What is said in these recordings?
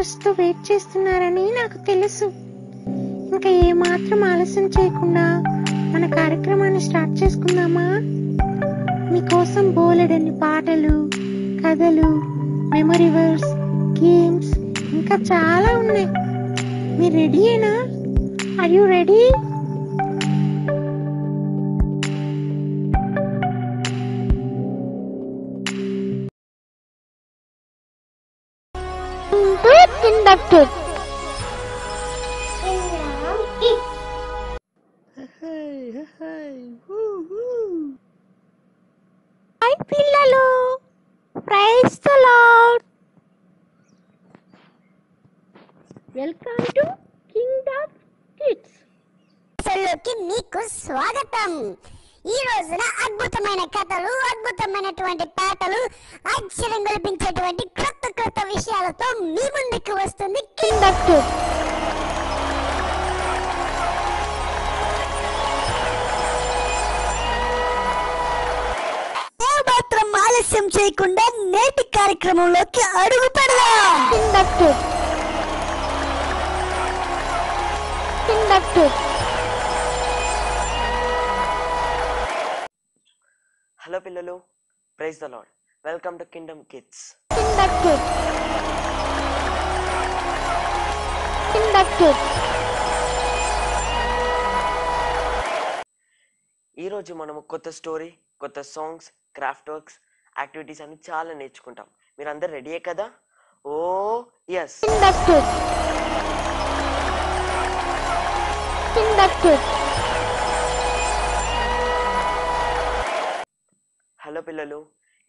ఇంట్రెస్ట్తో వెయిట్ చేస్తున్నారని నాకు తెలుసు. ఇంకా ఏమాత్రం ఆలస్యం చేయకుండా మన కార్యక్రమాన్ని స్టార్ట్ చేసుకుందామా? మీకోసం బోలెడన్ని పాటలు, కథలు, మెమరీ వర్డ్స్, గేమ్స్ ఇంకా చాలా ఉన్నాయి. మీరు రెడీయేనా? Are you ready? Inducted. Hi పిల్లలు, praise the lord. Welcome to Kingdom kids. అసలుకి మీకు స్వాగతం. ఈ రోజున అద్భుతమైన కథలు, అద్భుతమైనటువంటి పాటలు, ఆశ్చర్యం కల్పించేటువంటి కొత్త కొత్త విషయాలతో మీ ముందుకు వస్తుంది Inducted. మాత్రం ఆలస్యం చేయకుండా నేటి కార్యక్రమంలోకి అడుగు పెడదాం. Inducted. Inducted. హలో పిల్లలు, praise the Lord. Welcome to Kingdom Kids. Inducted. Inducted. ఈరోజు మనము కొత్త స్టోరీ, కొత్త సాంగ్స్, క్రాఫ్ట్ వర్క్స్, యాక్టివిటీస్ అన్ని చాలా నేర్చుకుంటాం. మీరు అందరు రెడీయే కదా? ఓ ఎస్. Inducted. Inducted. హలో పిల్లలు,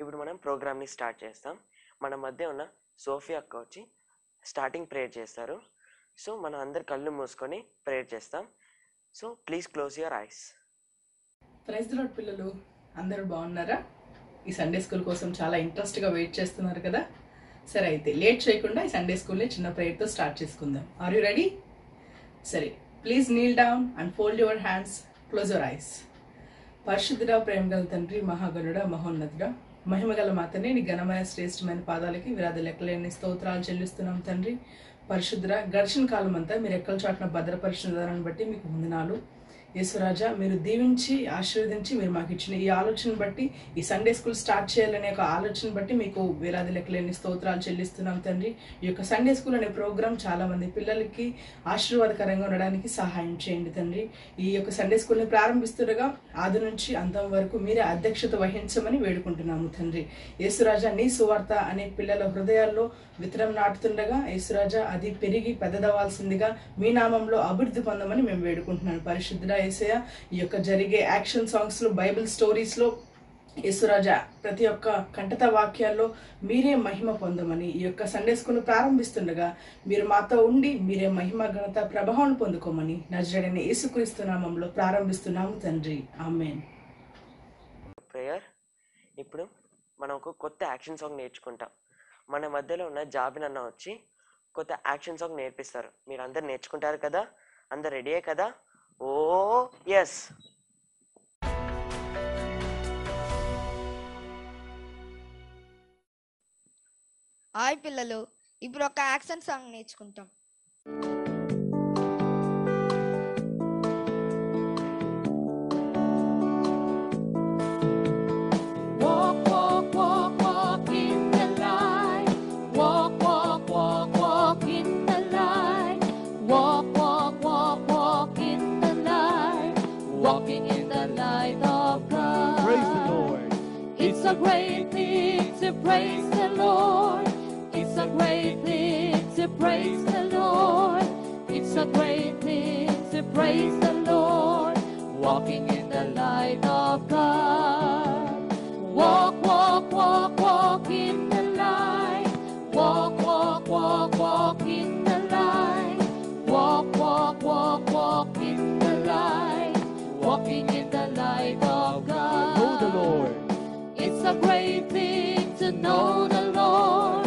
ఇప్పుడు మనం ప్రోగ్రామ్ని స్టార్ట్ చేస్తాం. మన మధ్య ఉన్న సోఫియా అక్క వచ్చి స్టార్టింగ్ ప్రేయర్ చేస్తారు. సో మనం అందరు కళ్ళు మూసుకొని ప్రేయర్ చేస్తాం. So please close your eyes. Praise the Lord పిల్లలు, అందరూ బాగున్నారా? ఈ సండే స్కూల్ కోసం చాలా ఇంట్రెస్ట్గా వెయిట్ చేస్తున్నారు కదా? సరే, అయితే లేట్ చేయకుండా ఈ సండే స్కూల్ని చిన్న ప్రేయర్తో స్టార్ట్ చేసుకుందాం. Are you ready? సరే, please kneel down and fold your hands, close your eyes. పరిశుద్ధుడా, ప్రేమగల తండ్రి, మహాగణుడా, మహోన్నతుడా, మహిమగల మాతనే నీ ఘనమైన శ్రేష్టమైన పాదాలకి విరాధ లెక్కలేని స్తోత్రాలు చెల్లిస్తున్నాం తండ్రి. పరిశుద్ధుడా, గడిచిన కాలం అంతా మీరు ఎక్కల చాటున భద్రపరిచిన విధానాన్ని బట్టి మీకు వందనాలు. యేసురాజా, మీరు దీవించి ఆశీర్వదించి మీరు మాకు ఇచ్చిన ఈ ఆలోచన బట్టి, ఈ సండే స్కూల్ స్టార్ట్ చేయాలనే ఒక ఆలోచన బట్టి మీకు వేలాది లెక్కలేని స్తోత్రాలు చెల్లిస్తున్నాం తండ్రి. ఈ యొక్క సండే స్కూల్ అనే ప్రోగ్రామ్ చాలా మంది పిల్లలకి ఆశీర్వాదకరంగా ఉండడానికి సహాయం చేయండి తండ్రి. ఈ యొక్క సండే స్కూల్ని ప్రారంభిస్తుండగా ఆది నుంచి అంతం వరకు మీరే అధ్యక్షత వహించమని వేడుకుంటున్నాము తండ్రి. యేసురాజా, నీ సువార్త అనే పిల్లల హృదయాల్లో విత్తనం నాటుతుండగా యేసురాజా అది పెరిగి పెద్దదవ్వాల్సిందిగా మీ నామంలో అభివృద్ధి పొందమని మేము వేడుకుంటున్నాను. పరిశుద్ధుడా యేసయ్య, ఈ యొక్క జరిగే యాక్షన్ సాంగ్స్ లో, బైబిల్ స్టోరీస్ లో యేసురాజా ప్రతి ఒక్క కంఠత వాక్యాల్లో మీరే మహిమ పొందమని, ఈ యొక్క సండే స్కూల్ ప్రారంభిస్తుండగా మీరు మాతో ఉండి మీరే మహిమ, ఘనత, ప్రభావం పొందుకోమని నజరేయుడైన యేసుక్రీస్తు నామంలో ప్రారంభిస్తున్నాము తండ్రి. ఆమేన్. ప్రేయర్. ఇప్పుడు మనం ఒక కొత్త యాక్షన్ సాంగ్ నేర్చుకుంటాం. మన మధ్యలో ఉన్న జాబిన్ అన్న వచ్చి కొత్త యాక్షన్ సాంగ్ నేర్పిస్తారు. మీరు అందరు నేర్చుకుంటారు కదా? అందరు రెడీయే కదా? ఓ ఎస్. హాయ్ పిల్లలు, ఇప్పుడు ఒక యాక్షన్ సాంగ్ నేర్చుకుంటాం. Walking in the light of God. Praise the Lord. It's a great thing to praise the Lord. It's a great thing to praise the Lord. It's a great thing to praise the Lord. Walking in the light of God. Walk, walk, walk, walk in the light. Walk, walk, walk, walk in the light. Walk, walk, walk, walk in the light. Walking in the light of God. Know the Lord. It's a great thing to know the Lord.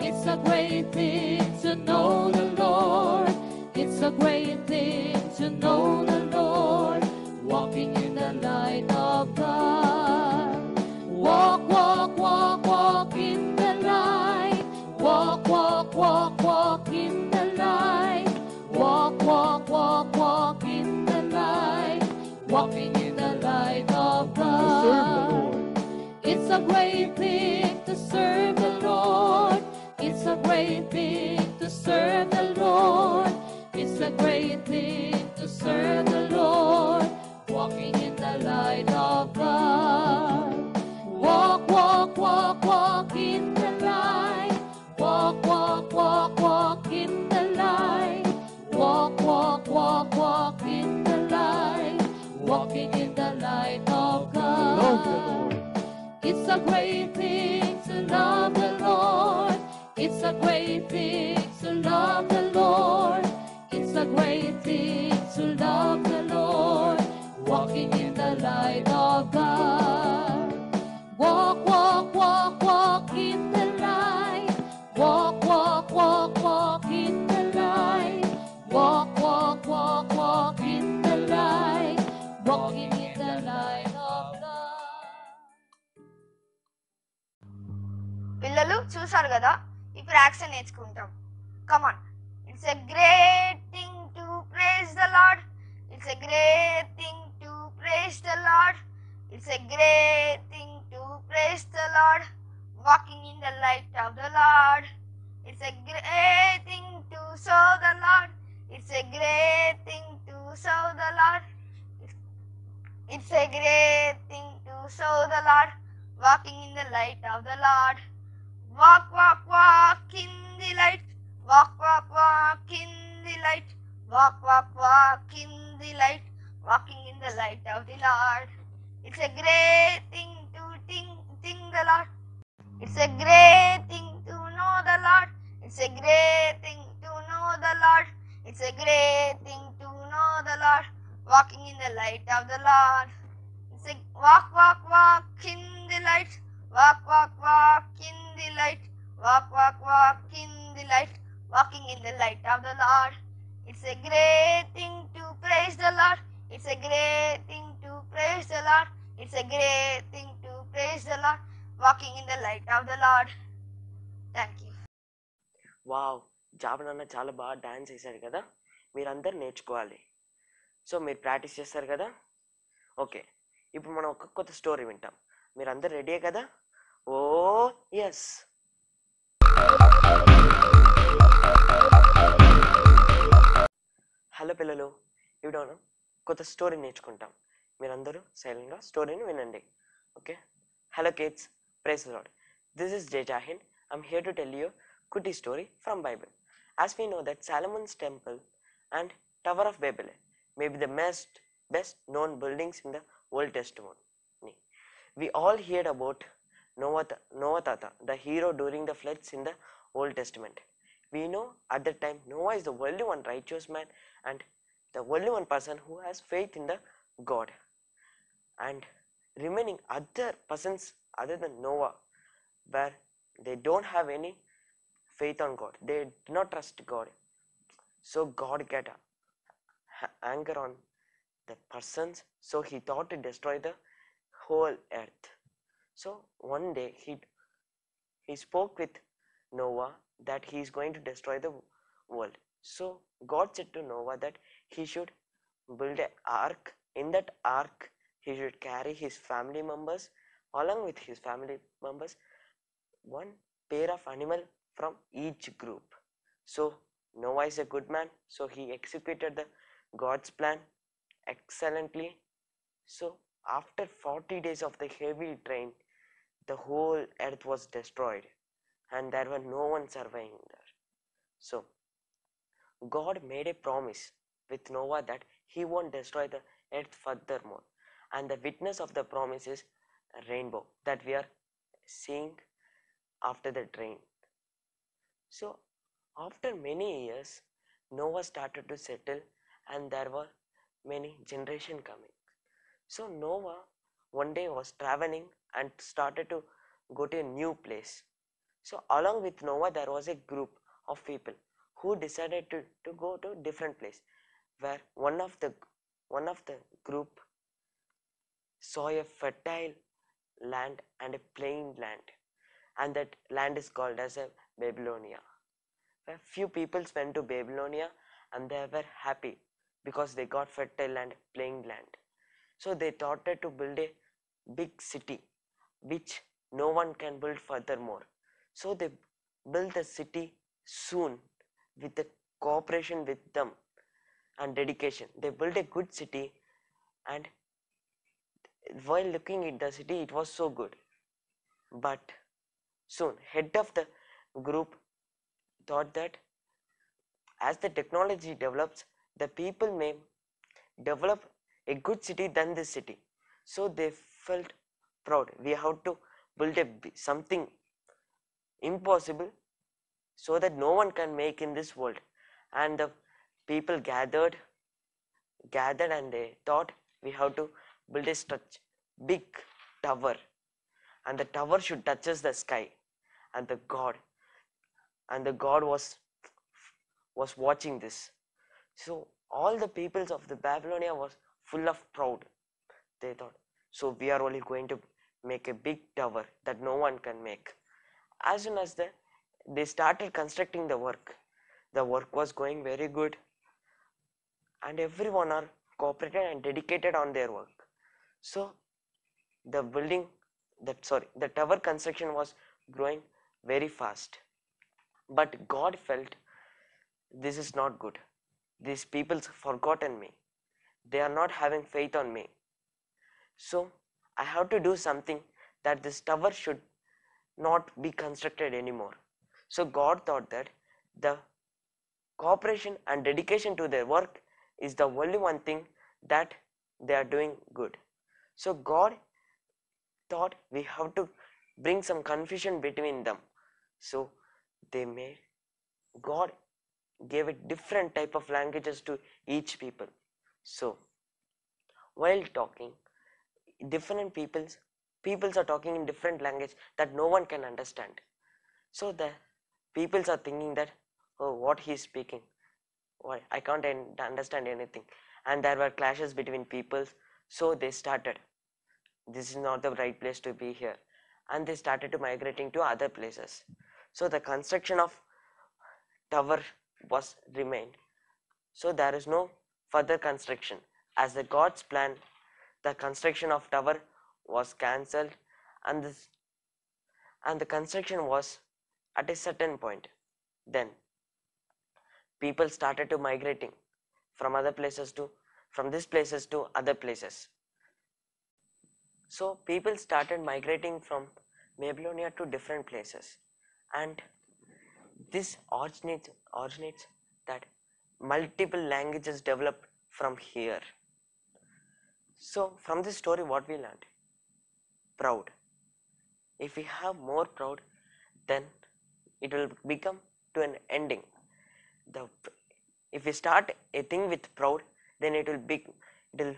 It's a great thing to know the Lord. It's a great thing to know the Lord. Walking in the light of God. Walk, walk, walk, walk in the light. Walk, walk, walk, walk walk, walk, walk in the light, walking in the light of God. It's a great thing to serve the Lord. It's a great thing to serve the Lord. It's a great thing to serve the Lord, walking in the light of God. Walk, walk, walk, walk in the light. Walk, walk, walk, walk in the light. Walk, walk, walk, walk in the light, walking in the light of God. It's a great thing to love the Lord. It's a great thing to love the Lord. It's a great thing to love the Lord, walking in the light of God. Walk, walk, walk, walk in the light. Walk, walk, walk, walk in the light. Walk, walk, walk, walk in the light, walking in the light of God. పిల్లలు చూసారు కదా, ఇప్పుడు action నేర్చుకుంటాం. Come on. It's a great thing to praise the lord. It's a great thing to praise the lord. It's a great thing to praise the lord, walking in the light of the lord. It's a great thing to serve the lord. It's a great thing to serve the lord. It's a great thing to serve the lord, walking in the light of the Lord. Walk, walk, walk in the light. Walk, walk, walk in the light. Walk, walk, walk in the light, walking in the light of the Lord. It's a great thing to think the Lord. It's a great thing to know the Lord. It's a great thing to know the Lord. It's a great thing to know the Lord, walking in the light of the Lord. It's a walk, walk, walk in the light. Walk, walk, walk in the light. Walk, walk, walk in the light, walking in the light of the Lord. It's a great thing to praise the Lord. It's a great thing to praise the Lord. It's a great thing to praise the Lord, walking in the light of the Lord. Thank you. Wow, job చాలా బాగా dance చేశారు కదా. మీరందరూ నేర్చుకోవాలి. So మీరు practice చేస్తారు కదా. Okay, ఇప్పుడు మనం ఒక కొత్త స్టోరీ వింటాం. మీరందరూ రెడీ కదా? ఓ ఎస్. హలో పిల్లలు, ఇప్పుడు మనం కొత్త స్టోరీ నేర్చుకుంటాం. మీరందరూ సైలెంట్గా స్టోరీని వినండి. Okay. Hello kids, praise the lord. This is Jai Jahin. I'm here to tell you కుట్టి story from Bible. As we know that Solomon's temple and Tower of Babel may be the best known buildings in the Old Testament. We all heard about Noah Tata, the hero during the floods in the Old Testament. We know at that time Noah is the only one righteous man and the only one person who has faith in the God. And remaining other persons other than Noah, where they don't have any faith on God, they do not trust God. So God get anger on the persons, so he thought to destroy the whole earth. So one day he spoke with Noah that he is going to destroy the world. So God said to Noah that he should build an ark. In that ark he should carry his family members. Along with his family members, one pair of animal from each group. So Noah is a good man, so he executed the God's plan excellently. So after 40 days of the heavy rain, the whole earth was destroyed and there were no one surviving there. So God made a promise with Noah that he won't destroy the earth furthermore, and the witness of the promise is a rainbow that we are seeing after the rain. So after many years, Noah started to settle and there were many generations coming. So Noah one day was traveling and started to go to a new place. So along with Noah there was a group of people who decided to go to different place, where one of the group saw a fertile land and a plain land, and that land is called as a Babylonia. A few people went to Babylonia and they were happy because they got fertile and playing land. So they thought to build a big city which no one can build furthermore. So they built the city soon with the cooperation with them and dedication. They built a good city, and while looking at the city, it was so good. But soon, head of the group thought that as the technology develops, the people may develop a good city than this city. So they felt proud. We have to build something impossible so that no one can make in this world. And the people gathered and they thought we have to build a big tower, and the tower should touches the sky. And the god was watching this. So all the peoples of the Babylonia was full of proud. They thought, so we are only going to make a big tower that no one can make. As soon as they started constructing the work was going very good, and everyone are cooperated and dedicated on their work. So the tower construction was growing very fast. But God felt this is not good. These people's forgotten me. They are not having faith on me. So I have to do something that this tower should not be constructed anymore. So God thought that the cooperation and dedication to their work is the only one thing that they are doing good. So God thought we have to bring some confusion between them. So God gave a different type of languages to each people. So while talking, different peoples are talking in different language that no one can understand. So the peoples are thinking that, oh, what he is speaking, why I can't understand anything. And there were clashes between peoples. So they started, this is not the right place to be here, and they started to migrating to other places. So the construction of tower was remained. So there is no further construction. As the God's plan, the construction of tower was cancelled, and the construction was at a certain point. Then people started to migrating from these places to other places. So people started migrating from Babylonia to different places, and this originates that multiple languages developed from here. So from this story, what we learned? Proud. If we have more proud, then it will become to an ending. If we start a thing with proud, then it will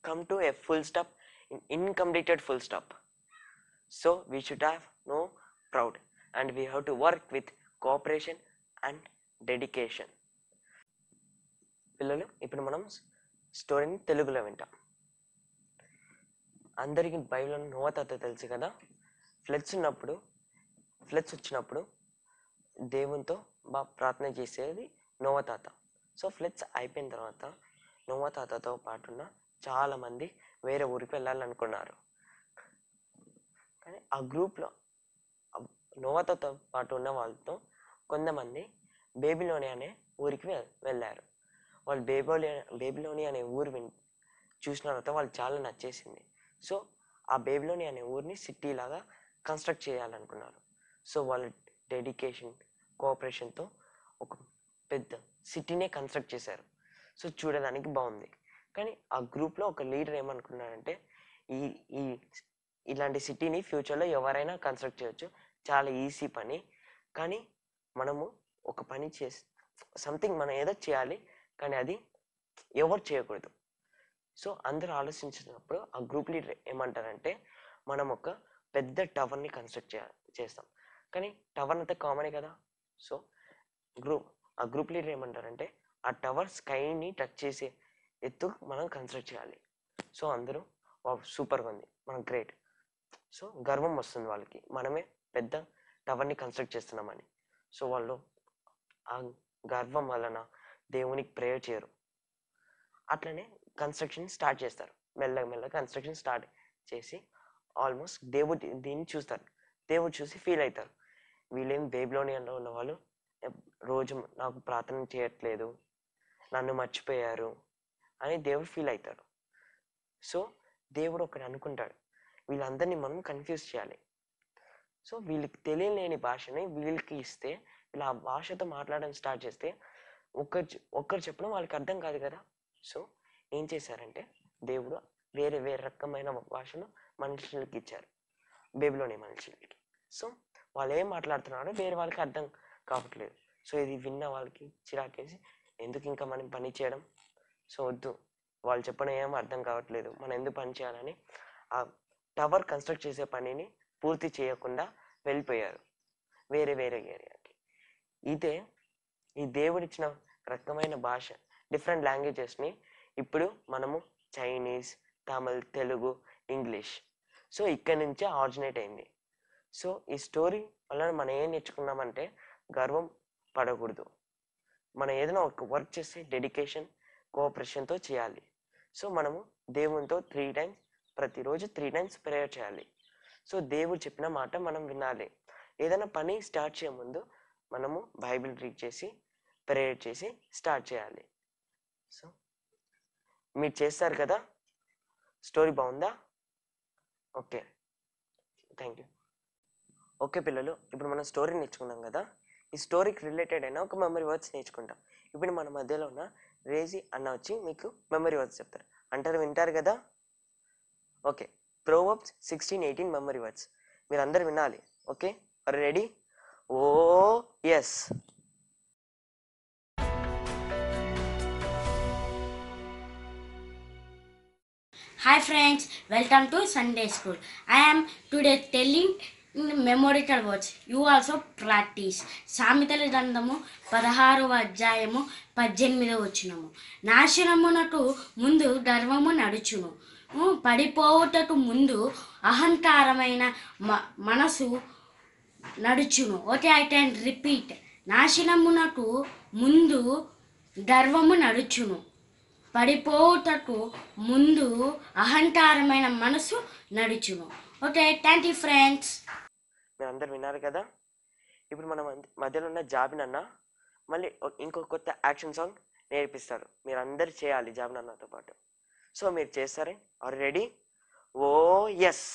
come to a full stop, in incompleted full stop. So we should have no proud, and we have to work with cooperation and dedication. పిల్లలు, ఇప్పుడు మనం స్టోరీని తెలుగులో వింటాం. అందరికీ బైబిల్లో Noah తాత తెలుసు కదా. ఫ్లడ్స్ వచ్చినప్పుడు దేవునితో బాగా ప్రార్థన చేసేది నోవా తాత. సో ఫ్లడ్స్ అయిపోయిన తర్వాత నోవా తాతతో పాటున్న చాలామంది వేరే ఊరికి వెళ్ళాలనుకున్నారు. కానీ ఆ గ్రూప్లో నోవా తాతతో పాటు ఉన్న వాళ్ళతో కొంతమంది బేబిలోనియా అనే ఊరికి వెళ్ళారు. వాళ్ళు బేబిలోనియా అనే ఊరు చూసిన తర్వాత వాళ్ళు చాలా నచ్చేసింది. సో ఆ బేబిలోనియా అనే ఊరిని సిటీ లాగా కన్స్ట్రక్ట్ చేయాలనుకున్నారు. సో వాళ్ళ డెడికేషన్, కోఆపరేషన్తో ఒక పెద్ద సిటీనే కన్స్ట్రక్ట్ చేశారు. సో చూడడానికి బాగుంది. కానీ ఆ గ్రూప్లో ఒక లీడర్ ఏమనుకున్నాడంటే, ఇలాంటి సిటీని ఫ్యూచర్లో ఎవరైనా కన్స్ట్రక్ట్ చేయొచ్చు, చాలా ఈజీ పని. కానీ మనము ఒక పని సంథింగ్ మనం ఏదో చేయాలి, కానీ అది ఎవరు చేయకూడదు. సో అందరూ ఆలోచించినప్పుడు ఆ గ్రూప్ లీడర్ ఏమంటారంటే, మనం ఒక పెద్ద టవర్ని కన్స్ట్రక్ట్ చేస్తాం. కానీ టవర్ అంతా కామనే కదా. సో ఆ గ్రూప్ లీడర్ ఏమంటారంటే, ఆ టవర్ స్కైని టచ్ చేసే ఎత్తు మనం కన్స్ట్రక్ట్ చేయాలి. సో అందరూ సూపర్గా ఉంది, మనం గ్రేట్. సో గర్వం వస్తుంది వాళ్ళకి, మనమే పెద్ద టవర్ని కన్స్ట్రక్ట్ చేస్తున్నామని. సో వాళ్ళు ఆ గర్వం వలన దేవునికి ప్రేయర్ చేయరు. అట్లనే కన్స్ట్రక్షన్ స్టార్ట్ చేస్తారు. మెల్లగా మెల్లగా కన్స్ట్రక్షన్ స్టార్ట్ చేసి ఆల్మోస్ట్ దేవుడు దీన్ని చూస్తారు. దేవుడు చూసి ఫీల్ అవుతారు, వీళ్ళేం బేబిలోనియన్లో ఉన్న వాళ్ళు రోజు నాకు ప్రార్థన చేయట్లేదు, నన్ను మర్చిపోయారు అని దేవుడు ఫీల్ అవుతారు. సో దేవుడు ఒకటి అనుకుంటాడు, వీళ్ళందరినీ మనం కన్ఫ్యూజ్ చేయాలి. సో వీళ్ళకి తెలియలేని భాషని వీళ్ళకి ఇస్తే వీళ్ళు ఆ భాషతో మాట్లాడడం స్టార్ట్ చేస్తే ఒక్కరు చెప్పడం వాళ్ళకి అర్థం కాదు కదా. సో ఏం చేశారంటే దేవుడు వేరే వేరే రకమైన భాషను మనుషులకి ఇచ్చారు, బేబిలోని మనుషులకి. సో వాళ్ళు ఏం మాట్లాడుతున్నారో వేరే వాళ్ళకి అర్థం కావట్లేదు. సో ఇది విన్న వాళ్ళకి చిరాకేసి ఎందుకు ఇంకా మనం పని చేయడం, సో వద్దు, వాళ్ళు చెప్పడం ఏం అర్థం కావట్లేదు, మనం ఎందుకు పని చేయాలని ఆ టవర్ కన్స్ట్రక్ట్ చేసే పనిని పూర్తి చేయకుండా వెళ్ళిపోయారు వేరే వేరే ఏరియాకి. ఇదే ఈ దేవుడిచ్చిన రకమైన భాష, డిఫరెంట్ లాంగ్వేజెస్ని ఇప్పుడు మనము Chinese, Tamil, Telugu, English, so ఇక్కడి నుంచే ఆరిజినేట్ అయింది. సో ఈ స్టోరీ వల్ల మనం ఏం నేర్చుకున్నామంటే గర్వం పడకూడదు, మనం ఏదైనా ఒక వర్క్ చేస్తే డెడికేషన్, కోఆపరేషన్తో చేయాలి. సో మనము దేవునితో 3 times ప్రతిరోజు 3 times ప్రేయర్ చేయాలి. సో దేవుడు చెప్పిన మాట మనం వినాలి. ఏదైనా పని స్టార్ట్ చేయ ముందు మనము బైబిల్ రీడ్ చేసి ప్రేయర్ చేసి స్టార్ట్ చేయాలి. సో మీరు చేస్తారు కదా. స్టోరీ బాగుందా? Okay, thank you. ఓకే పిల్లలు, ఇప్పుడు మనం స్టోరీ నేర్చుకున్నాం కదా. ఈ స్టోరీకి రిలేటెడ్ అయిన ఒక మెమరీ వర్డ్స్ నేర్చుకుంటాం. ఇప్పుడు మన మధ్యలో ఉన్న రేజీ అన్న వచ్చి మీకు మెమరీ వర్డ్స్ చెప్తారు. అంటారు, వింటారు కదా. ఓకే, ప్రోవర్బ్స్ 16-18 మెమరీ వర్డ్స్ మీరు అందరు వినాలి. Okay, are ready? Oh yes. Hi friends, welcome to Sunday School. I am today telling memorical words. You also practice. సామెతల గ్రంథము 16వ అధ్యాయము 18వ వచనము. నాశనమునకు ముందు గర్వము నడుచును, పడిపోవుటకు ముందు అహంకారమైన మనసు నడుచును. Okay, I can repeat. నాశనమునకు ముందు గర్వము నడుచును, పడిపోవుటకు ముందు అహంకారమైన మనసు నడుచును. Okay, thank you friends. మీరు అందరు విన్నారు కదా. ఇప్పుడు మన మధ్యలో ఉన్న జాబిన్ అన్న మళ్ళీ ఇంకో కొత్త యాక్షన్ సాంగ్ నేర్పిస్తారు. మీరు అందరు చేయాలి జాబిన్ అన్నతో పాటు. సో మీరు చేస్తారే? Are ready? Oh yes.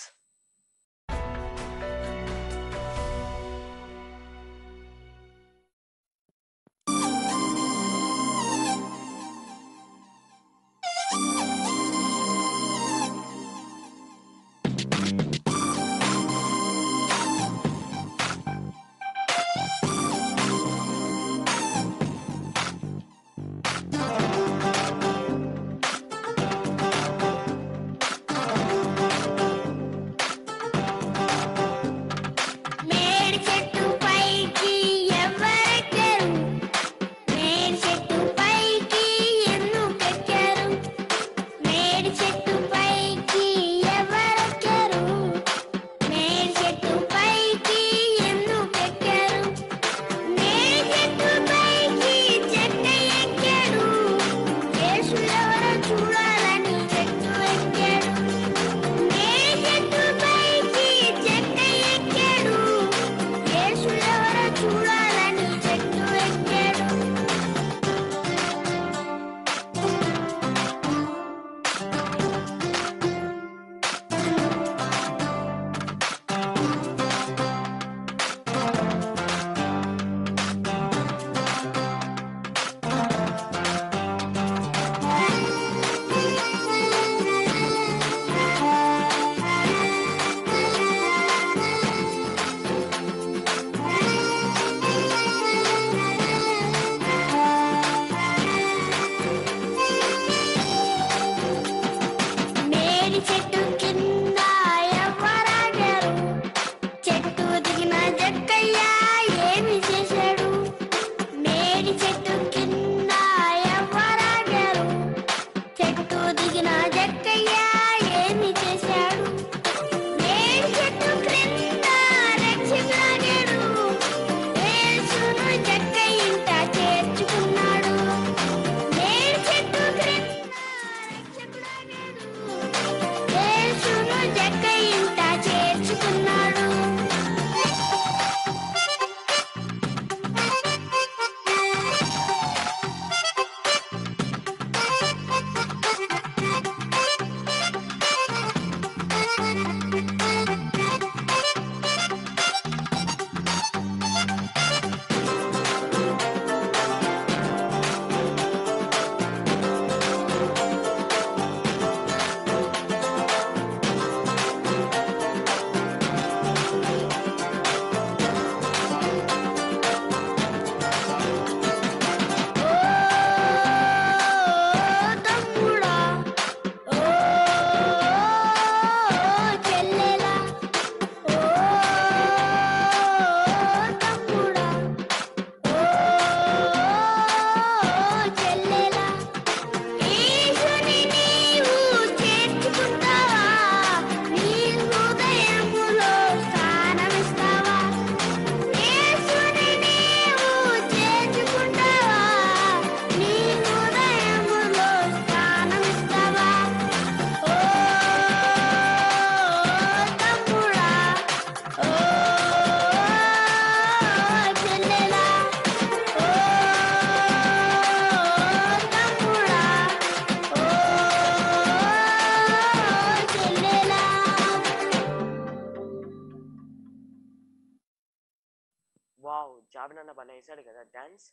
Jabin భలే వేసాడు కదా డ్యాన్స్.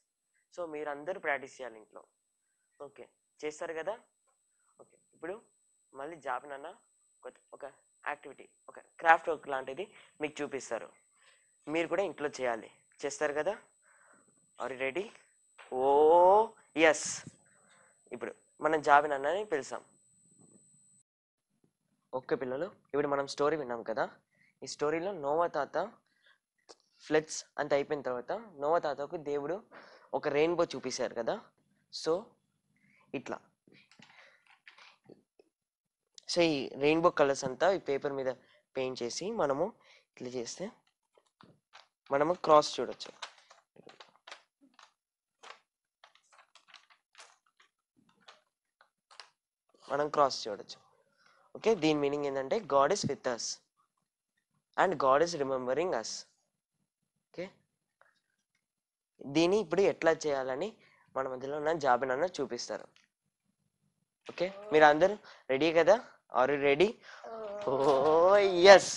సో మీరందరూ ప్రాక్టీస్ చేయాలి ఇంట్లో. ఓకే, చేస్తారు కదా? ఓకే, ఇప్పుడు మళ్ళీ జాబిన్ ఒక యాక్టివిటీ, ఒక క్రాఫ్ట్ వర్క్ లాంటిది మీకు చూపిస్తారు. మీరు కూడా ఇంట్లో చేయాలి. చేస్తారు కదా? Are you ready? Oh yes. ఇప్పుడు మనం జాబిన్ అన్నని పిలిచాం. ఓకే పిల్లలు, ఇప్పుడు మనం స్టోరీ విన్నాం కదా. ఈ స్టోరీలో నోవా తాత ఫ్లడ్స్ అంత అయిపోయిన తర్వాత నోవా తాతకు దేవుడు ఒక రెయిన్బో చూపించారు కదా. సో ఇట్లా ఈ రెయిన్బో కలర్స్ అంతా ఈ పేపర్ మీద పెయింట్ చేసి మనము ఇట్లా చేస్తే మనము క్రాస్ చూడొచ్చు. మనం క్రాస్ చూడొచ్చు. ఓకే, దీని మీనింగ్ ఏంటంటే God is with us and God is remembering us. Okay, దీన్ని ఇప్పుడు ఎట్లా చేయాలని మన మధ్యలో ఉన్న జాబిన్ అన్న చూపిస్తారు. ఓకే, మీరు అందరూ రెడీ కదా? Are you ready? Oh yes.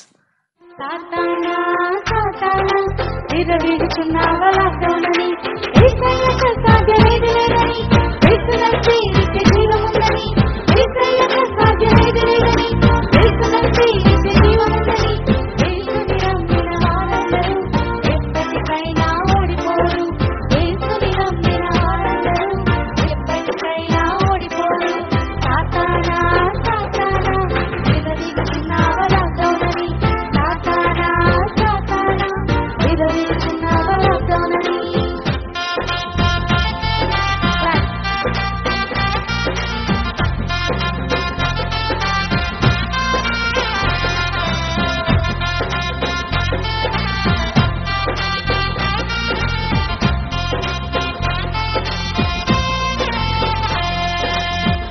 సాతానా సాతానా విరవిడుచున్నావా లాక్డౌనని, యేసయ్యకు సాధ్యమేది లేదని, యేసునంటే నిత్య జీవముందని, యేసయ్యకు సాధ్యమేది లేదని, యేసునంటే నిత్య జీవముందని, యేసుని నమ్మిన వారందరూ ఎప్పటికైనా ఓడిపోరు, యేసుని నమ్మిన వారందరూ ఎప్పటికైనా ఓడిపోరు. సాతానా సాతానా విరవిడుచున్నావా లాక్డౌనని, సాతానా సాతానా విరవిడుచున్నావా లాక్డౌనని.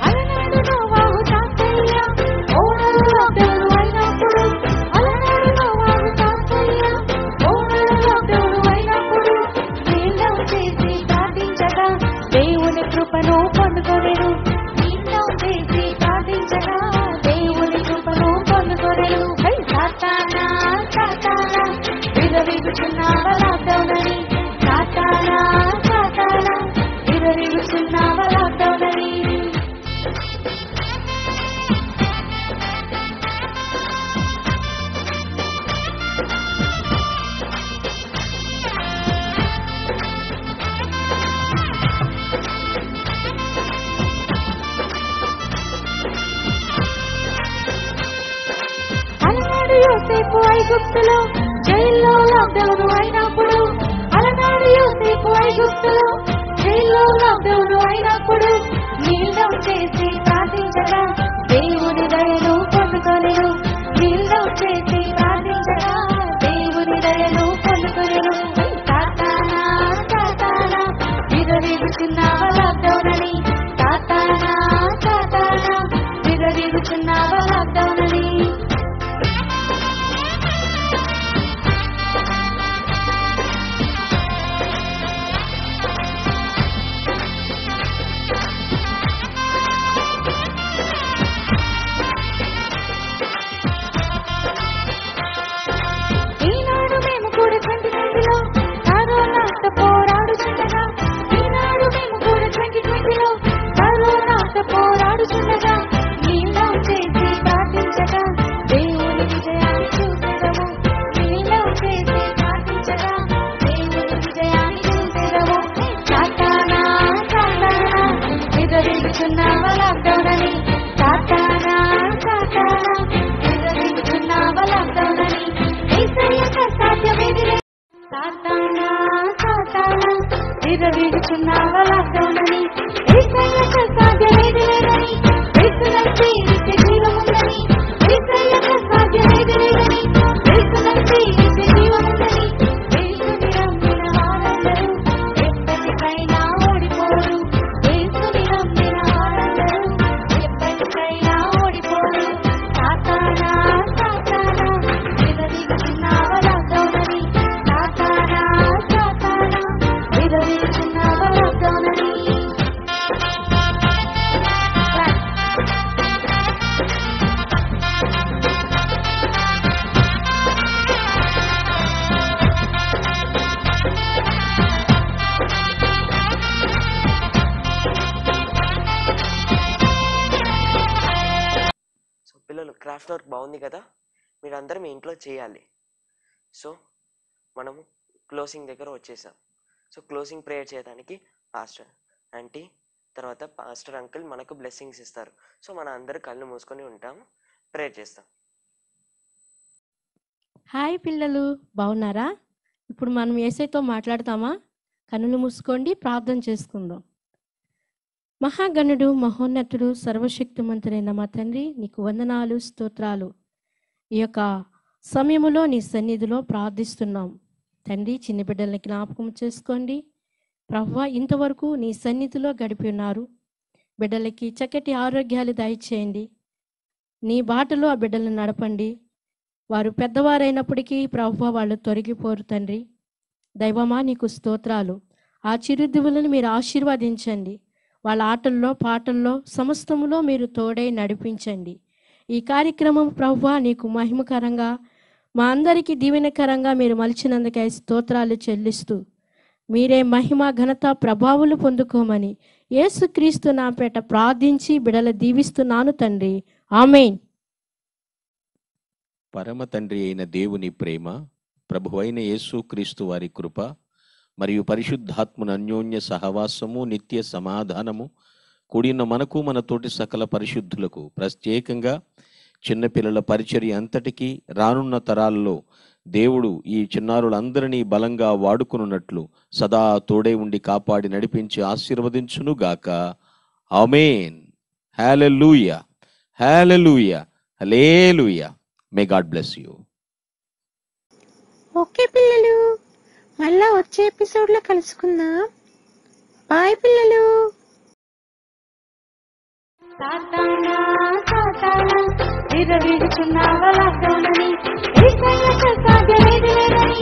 అలనాడు నోవాహు తాతయ్య ఓడలు లాక్డౌన్ అయినప్పుడు, అలనాడు నోవాహు తాతయ్య ఓడలు లాక్డౌన్ అయినప్పుడు, నీళ్ళం చేసి ప్రార్థించగా దేవుని కృపను పొందుకొనెను, నీళ్ళం చేసి ప్రార్థించగా దేవుని కృపను పొందుకొనెను. హై సాతానా సాతానా విరవిగుచున్నావా లాక్డౌనని, సాతానా సాతానా విరవిగుచున్నావా లాక్డౌనని. అలనాడు యోసేపు ఐగుప్తులో జైల్లో లాక్డౌన్ అయినప్పుడు, అలనాడు యోసేపు ఐగుప్తులో జైల్లో లాక్డౌన్ అయినప్పుడు, నీళ్ళం చేసి ప్రార్థించగా దేవుని దయను పొందుకొనెను, నీళ్ళం చేసి ప్రార్థించగా దేవుని దయను పొందుకొనెను. సాతానా సాతానా విరవిగుచున్నావా లాక్డౌనని, సాతానా సాతానా విరవిగుచున్నావా లాక్డౌనని. క్రాఫ్ట్ వర్క్ బాగుంది కదా, మీరందరూ మీ ఇంట్లో చేయాలి. సో మనము క్లోజింగ్ దగ్గర వచ్చేసాం. సో క్లోజింగ్ ప్రేయర్ చేయడానికి పాస్టర్ ఆంటీ తర్వాత పాస్టర్ అంకుల్ మనకు బ్లెస్సింగ్స్ ఇస్తారు. సో మన అందరూ కళ్ళు మూసుకొని ఉంటాము, ప్రేయర్ చేస్తాం. హాయ్ పిల్లలు, బాగున్నారా? ఇప్పుడు మనం యేసయ్యతో మాట్లాడతామా? కన్నులు మూసుకోండి, ప్రార్థన చేసుకుందాం. మహాగణుడు, మహోన్నతుడు, సర్వశక్తిమంతుడైన మా తండ్రి, నీకు వందనాలు, స్తోత్రాలు. ఈ యొక్క సమయములో నీ సన్నిధిలో ప్రార్థిస్తున్నాం తండ్రి. చిన్న బిడ్డల్ని జ్ఞాపకం చేసుకోండి ప్రభువా. ఇంతవరకు నీ సన్నిధిలో గడిపి ఉన్నారు. బిడ్డలకి చక్కటి ఆరోగ్యాలు దయచేయండి. నీ బాటలో ఆ బిడ్డలను నడపండి. వారు పెద్దవారైనప్పటికీ ప్రభువా వాళ్ళు తొలగిపోరు తండ్రి. దైవమా నీకు స్తోత్రాలు. ఆ చిరుదివులను మీరు ఆశీర్వదించండి. వాళ్ళ ఆటల్లో పాటల్లో సమస్తములో మీరు తోడై నడిపించండి. ఈ కార్యక్రమం ప్రభువా నీకు మహిమకరంగా మా అందరికీ దీవెనకరంగా మీరు మలిచినందుకై స్తోత్రాలు చెల్లిస్తూ మీరే మహిమ ఘనత ప్రభావాలు పొందుకోమని యేసుక్రీస్తు నాపేట ప్రార్థించి బిడల దీవిస్తున్నాను తండ్రి. ఆమేన్. పరమ తండ్రి అయిన దేవుని ప్రేమ, ప్రభువైన యేసుక్రీస్తు వారి కృప మరియు పరిశుద్ధాత్మను అన్యోన్య సహవాసము, నిత్య సమాధానము కూడిన మనకు మన తోటి సకల పరిశుద్ధులకు, ప్రత్యేకంగా చిన్నపిల్లల పరిచర్య అంతటికీ రానున్న తరాల్లో దేవుడు ఈ చిన్నారులందరినీ బలంగా వాడుకున్నట్లు సదా తోడే ఉండి కాపాడి నడిపించి ఆశీర్వదించును గాక. ఆమేన్. హల్లెలూయా, హల్లెలూయా, హల్లెలూయా. May God bless you. Okay పిల్లలు, మళ్ళా వచ్చే ఎపిసోడ్లో కలుసుకుందాం. బాయ్ పిల్లలు. సాతానా సాతానా విరవీడుచున్నావా లాక్డౌన్ అని, ఏసయ్యకు సాధ్యమేది లేదని